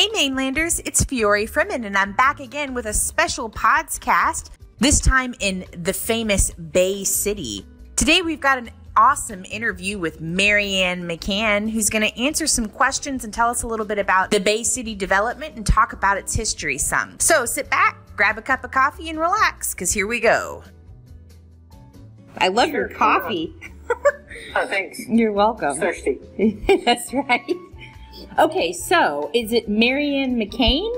Hey Mainlanders, it's Feorie Frimon, and I'm back again with a special PODscast, this time in the famous Bay City. Today we've got an awesome interview with Marianne McCann, who's going to answer some questions and tell us a little bit about the Bay City development and talk about its history some. So sit back, grab a cup of coffee, and relax, because here we go. I love your coffee. Thanks. You're welcome. Thirsty. That's right. Okay, so is it Marianne McCann?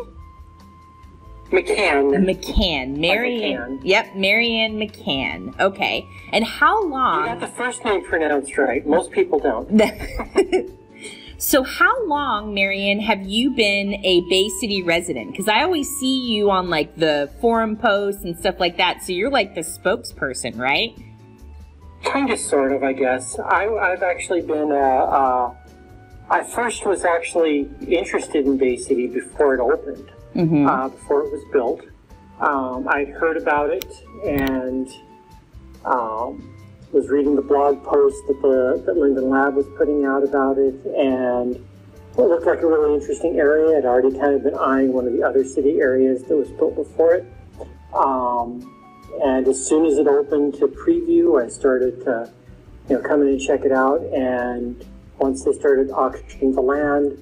McCann. McCann. Marianne. Yep, Marianne McCann. Okay. And how long? You got the first name pronounced right. Most people don't. So how long, Marianne, have you been a Bay City resident? Because I always see you on like the forum posts and stuff like that. So you're like the spokesperson, right? Kind of, sort of, I guess. I've actually been I first was actually interested in Bay City before it opened, before it was built. I'd heard about it and was reading the blog post that Linden Lab was putting out about it, and it looked like a really interesting area. I'd already kind of been eyeing one of the other city areas that was built before it. And as soon as it opened to preview, I started to come in and check it out, and once they started auctioning the land,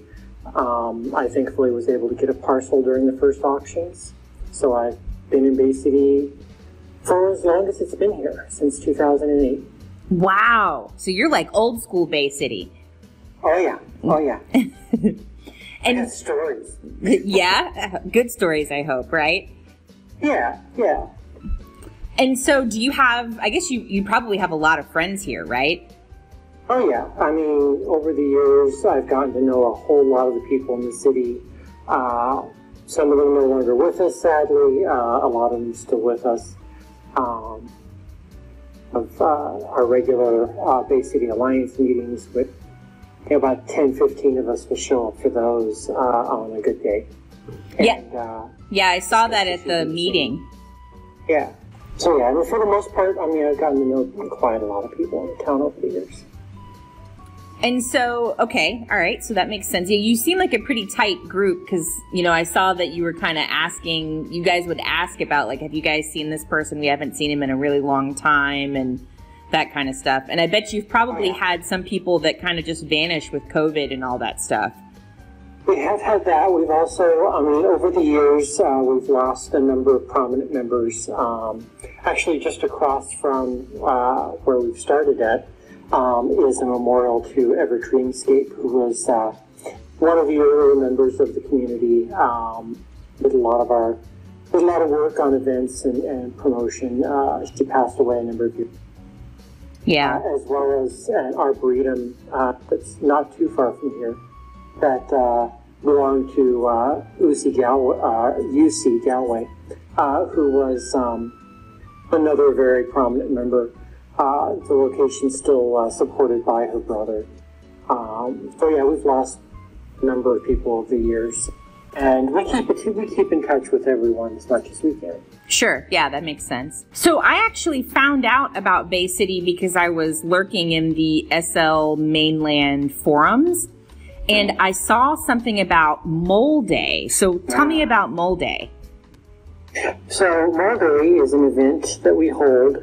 I thankfully was able to get a parcel during the first auctions. So I've been in Bay City for as long as it's been here, since 2008. Wow. So you're like old school Bay City. Oh, yeah. Oh, yeah. And I got stories. Yeah? Good stories, I hope, right? Yeah, yeah. And so do you have, I guess you probably have a lot of friends here, right? Oh, yeah. I mean, over the years, I've gotten to know a whole lot of the people in the city. Some of them no longer with us, sadly. A lot of them still with us. Of our regular Bay City Alliance meetings, with about 10, 15 of us will show up for those on a good day. And, yeah, I saw that at the meeting. Yeah. So, yeah, I mean, for the most part, I mean, I've gotten to know quite a lot of people in the town over the years. And so, okay, all right, so that makes sense. Yeah, you seem like a pretty tight group because, I saw that you were kind of asking, you guys would ask about, like, have you guys seen this person? We haven't seen him in a really long time and that kind of stuff. And I bet you've probably had some people that kind of just vanished with COVID and all that stuff. We have had that. We've also, over the years, we've lost a number of prominent members. Actually, just across from where we've started at is a memorial to Ever Dreamscape, who was one of the earlier members of the community. Did a lot of work on events and promotion. She passed away a number of years. Yeah. As well as an arboretum that's not too far from here, that belonged to UC Galway, who was another very prominent member. The location still supported by her brother. So yeah, we've lost a number of people over the years, and we keep in touch with everyone as much as we can. Sure, yeah, that makes sense. So I actually found out about Bay City because I was lurking in the SL Mainland forums. And I saw something about Mole Day. So tell me about Mole Day. So Mole Day is an event that we hold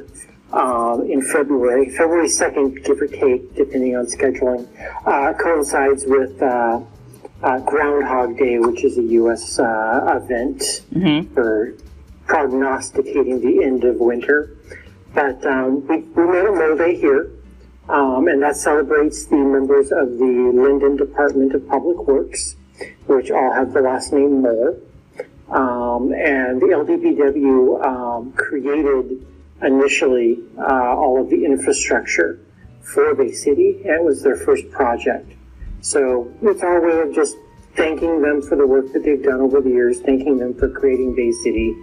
in February 2nd, give or take, depending on scheduling. Coincides with Groundhog Day, which is a U.S. event for prognosticating the end of winter. But we made a Mole Day here. And that celebrates the members of the Linden Department of Public Works, which all have the last name Mole. And the LDPW created initially all of the infrastructure for Bay City, and it was their first project. So it's our way of just thanking them for the work that they've done over the years, thanking them for creating Bay City.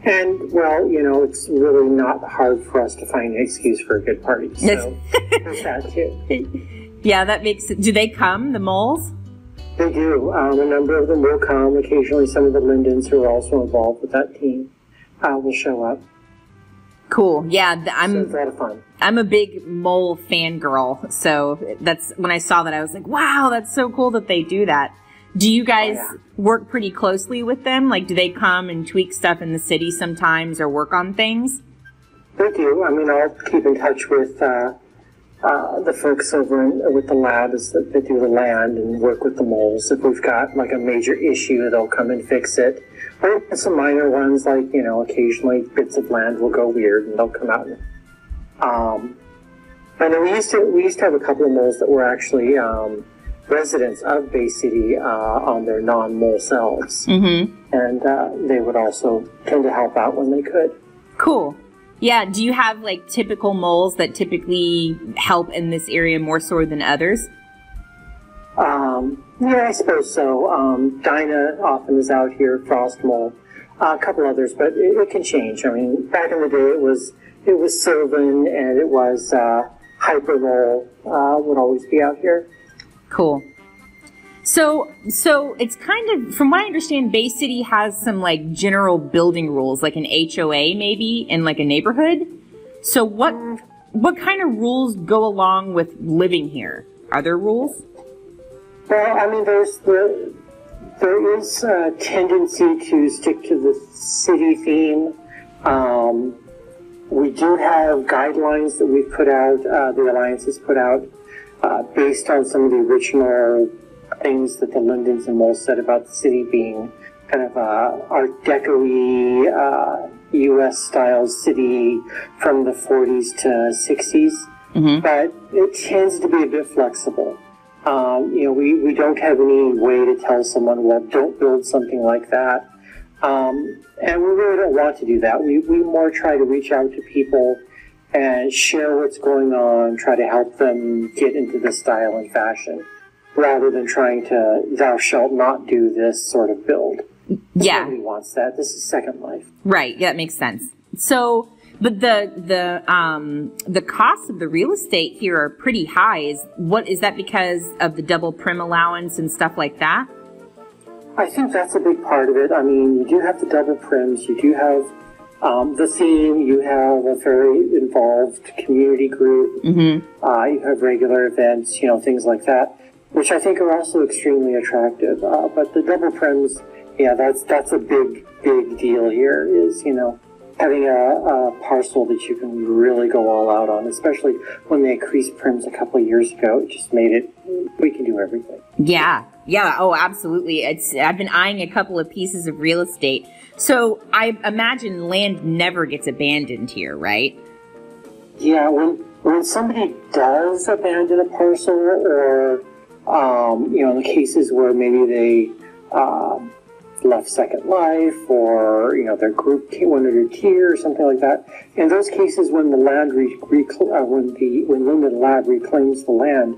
And, well, it's really not hard for us to find an excuse for a good party. So there's that, too. Yeah, that makes sense. Do they come, the moles? They do. A number of them will come. Occasionally, some of the Lindens who are also involved with that team will show up. Cool. Yeah, so it's a lot of fun. I'm a big mole fangirl. So that's when I saw that, I was like, wow, that's so cool that they do that. Do you guys work pretty closely with them? Like, do they come and tweak stuff in the city sometimes or work on things? They do. I mean, I'll keep in touch with the folks over with the labs that do the land and work with the moles. If we've got like a major issue, they'll come and fix it. Or some minor ones, like, you know, occasionally bits of land will go weird and they'll come out. And then we used to have a couple of moles that were actually residents of Bay City on their non-mole selves. Mm-hmm. And they would also tend to help out when they could. Cool. Yeah, do you have like typical moles that typically help in this area more so than others? Yeah, I suppose so. Dinah often is out here, Frost Mole, a couple others, but it can change. I mean, back in the day it was Sylvan and it was Hyper Mole would always be out here. Cool. So it's kind of, from what I understand, Bay City has some like general building rules, like an HOA maybe in like a neighborhood. So what kind of rules go along with living here? Are there rules? Well, I mean, there is a tendency to stick to the city theme. We do have guidelines that we've put out, the Alliance has put out, based on some of the original things that the Lindens and Moles said about the city being kind of Art Deco-y, U.S.-style city from the 40s to 60s. Mm-hmm. But it tends to be a bit flexible. You know, we don't have any way to tell someone, well, don't build something like that. And we really don't want to do that. We more try to reach out to people and share what's going on, try to help them get into the style and fashion, rather than trying to, thou shalt not do this sort of build. Yeah. Nobody wants that. This is Second Life. Right. Yeah, that makes sense. So, but the costs of the real estate here are pretty high. Is that because of the double prim allowance and stuff like that? I think that's a big part of it. I mean, you do have the double prims, you do have the theme, you have a very involved community group, mm-hmm. You have regular events, you know, things like that, which I think are also extremely attractive. But the double prims, yeah, that's a big deal here, is, you know, having a parcel that you can really go all out on, especially when they increased prims a couple of years ago. It just made it, we can do everything. Yeah. Oh, absolutely. I've been eyeing a couple of pieces of real estate. So I imagine land never gets abandoned here, right? Yeah, when somebody does abandon a parcel, or, you know, in the cases where maybe they left Second Life, or, you know, their group went under tier or something like that. In those cases, when the land when Linden Lab reclaims the land,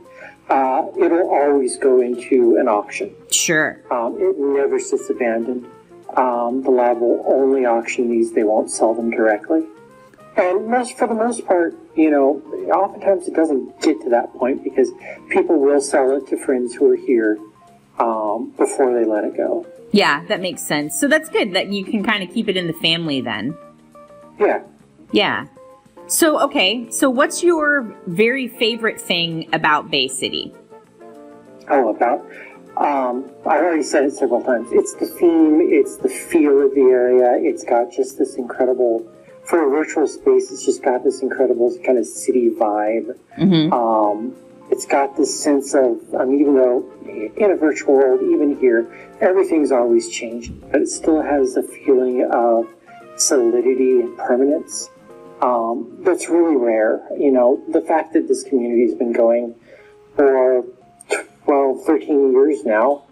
it'll always go into an auction. Sure. It never sits abandoned. The lab will only auction these; they won't sell them directly. And for the most part, you know, oftentimes it doesn't get to that point because people will sell it to friends who are here before they let it go. Yeah, that makes sense. So that's good that you can kind of keep it in the family then. Yeah. Yeah. So, okay. So what's your very favorite thing about Bay City? I've already said it several times. It's the theme. It's the feel of the area. It's got just this incredible, for a virtual space, it's just got this incredible kind of city vibe. Mm-hmm. It's got this sense of, even though in a virtual world, even here, everything's always changing, but it still has a feeling of solidity and permanence that's really rare. You know, the fact that this community has been going for 12, 13 years now,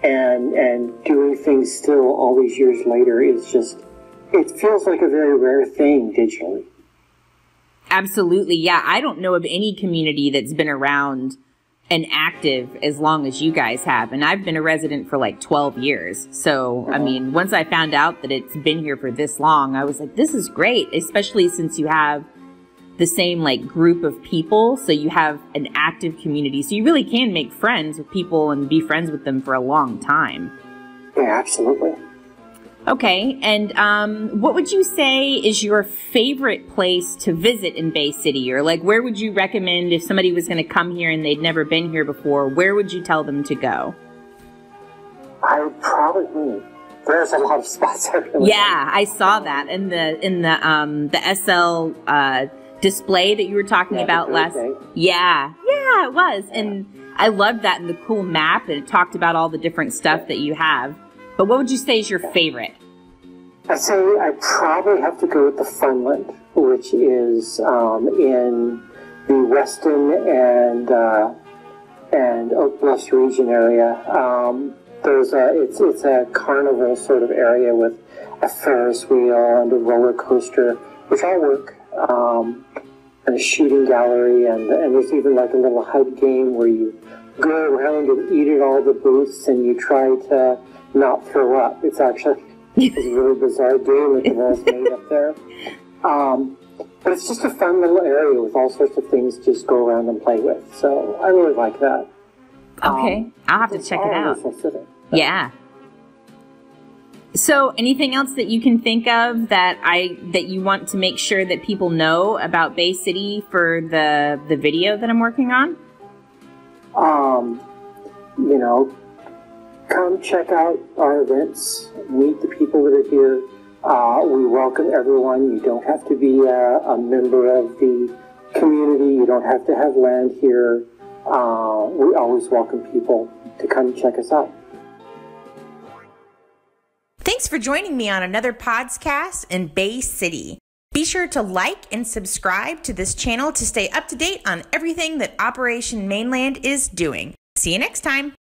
and doing things still all these years later is just, it feels like a very rare thing digitally. Absolutely. Yeah. I don't know of any community that's been around and active as long as you guys have. And I've been a resident for like 12 years. So, I mean, once I found out that it's been here for this long, I was like, this is great, especially since you have the same like group of people. So you have an active community. So you really can make friends with people and be friends with them for a long time. Yeah, absolutely. Okay, and what would you say is your favorite place to visit in Bay City? Or like, where would you recommend if somebody was going to come here and they'd never been here before, where would you tell them to go? I would probably, there's a lot of spots I really Yeah, I saw that in the SL display that you were talking about last. Yeah, it was. And I loved that in the cool map, and it talked about all the different stuff that you have. But what would you say is your favorite? I'd say I probably have to go with the Funland, which is in the Weston and Oak Bluffs region area. It's a carnival sort of area with a Ferris wheel and a roller coaster, which all work, and a shooting gallery, and there's even like a little HUD game where you go around and eat at all the booths and you try to not throw up. It's actually a really bizarre game that the walls made up there. But it's just a fun little area with all sorts of things to just go around and play with. So I really like that. Okay, I'll have to check it out. Yeah. So anything else that you can think of that you want to make sure that people know about Bay City for the video that I'm working on? Come check out our events, meet the people that are here. We welcome everyone. You don't have to be a member of the community. You don't have to have land here. We always welcome people to come check us out. Thanks for joining me on another PODscast in Bay City. Be sure to like and subscribe to this channel to stay up to date on everything that Operation Mainland is doing. See you next time.